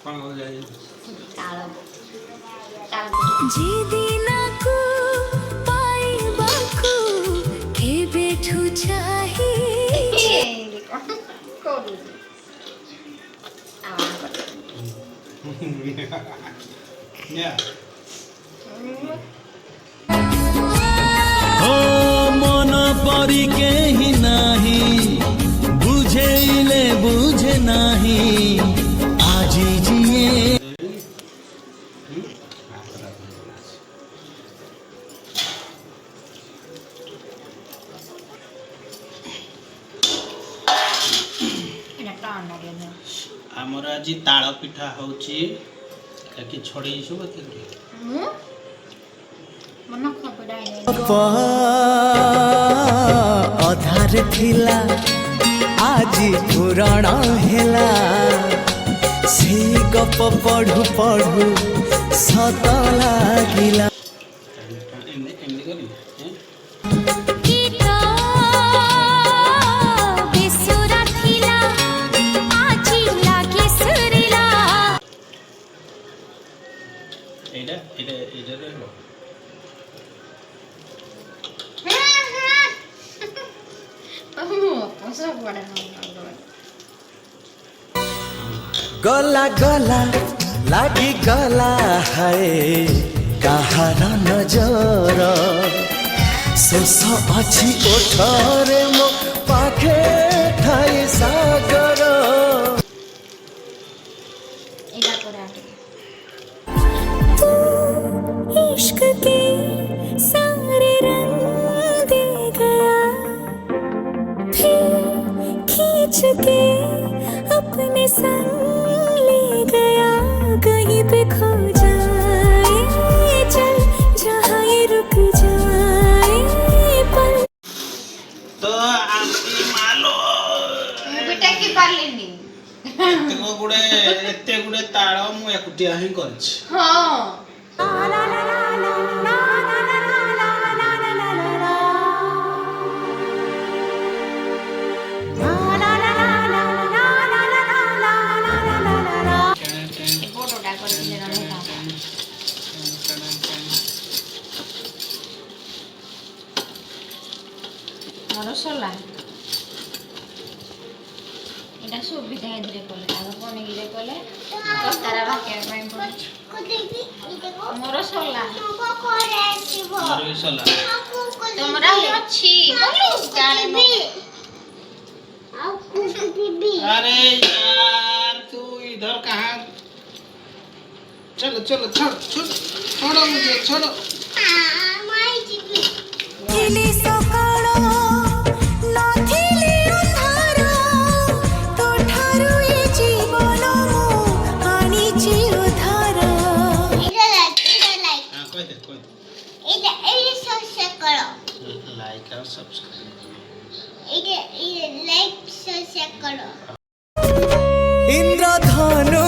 कौन हो जाए ताल जी दिना को पाई बाकू के बैठू चाही कोड या हो मन परी के ही नाही बुझेले बुझे नाही आजी जिए आमर आज ताल पिठा होची कि छड़ी सब मन खबडाई अधार थिला आजी पुराण हेला से गप पढ़ु पढ़ु सत लागिला गला गला लागी गला है कहार नजर शेष अच्छी ओठरे मो पाखे ठाई सागर इश्क के सारे रंग दे गया फिर खींच के अपने संग ले गया कहीं पे खो जाए चल जहाँ ये रुक जाए पर तो आंटी मालो बेटा की पारलेनी एते गुडे ताळ मु एकुटिया ही करछि हां মরসলা এটা সুবিধা এদিকে কলে আর কোনে গিরে কলে তারা বাকি পাই পড়ে কোদেবি দেখো মরসলা তো করে আসিব মরসলা তোমরা আছে বলো জানি আও কোদেবি अरे यार तू इधर कहाँ चलो चलो छोड़ छोड़ छोड़ो मुझे छोड़ो মাই জিবি দিলি সকাল নথিলি উধার তো ঠারু এ জীবন মু আনিছি উধার এটা লাইক हाँ कोई दे এটা এই সাবস্ক্রাইব করো लाइक और सब्सक्राइब এটা লাইক সাবস্ক্রাইব করো इंद्रधनु